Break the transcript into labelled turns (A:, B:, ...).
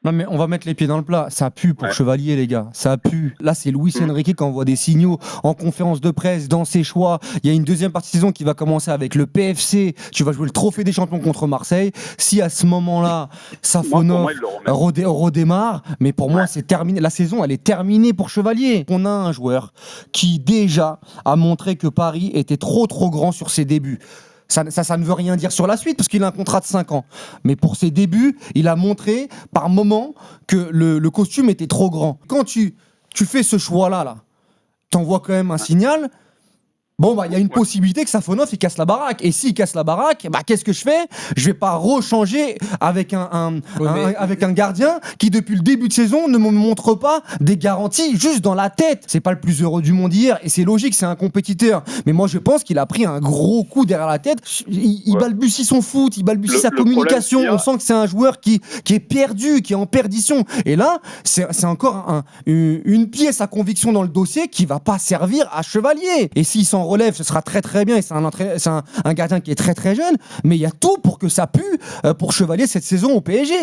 A: Non mais on va mettre les pieds dans le plat, ça pue pour
B: Ouais.
A: Chevalier les gars, ça pue. Là c'est Luis Enrique qui envoie des signaux en conférence de presse, dans ses choix. Il y a une deuxième partie de saison qui va commencer avec le PFC, tu vas jouer le trophée des champions contre Marseille. Si à ce moment-là,
B: Pour
A: Safonov
B: moi, il le remet.
A: redémarre, mais pour moi
B: Ouais.
A: c'est terminé, la saison elle est terminée pour Chevalier. On a un joueur qui déjà a montré que Paris était trop grand sur ses débuts. Ça ne veut rien dire sur la suite parce qu'il a un contrat de 5 ans. Mais pour ses débuts, il a montré par moments que le costume était trop grand. Quand tu fais ce choix-là, là, t'envoies quand même un signal. Bon, bah, il y a une possibilité que Safonov il casse la baraque. Et s'il casse la baraque, bah, qu'est-ce que je fais? Je vais pas rechanger avec avec un gardien qui, depuis le début de saison, ne me montre pas des garanties juste dans la tête. C'est pas le plus heureux du monde hier, et c'est logique, c'est un compétiteur. Mais moi, je pense qu'il a pris un gros coup derrière la tête. Il balbutie son foot, il balbutie sa communication.
B: Problème,
A: On sent que c'est un joueur qui est perdu, qui est en perdition. Et là, c'est encore une pièce à conviction dans le dossier qui va pas servir à Chevalier. Et s'il s'en relève, ce sera très très bien. Et c'est un gardien qui est très très jeune. Mais il y a tout pour que ça pue pour Chevalier cette saison au PSG.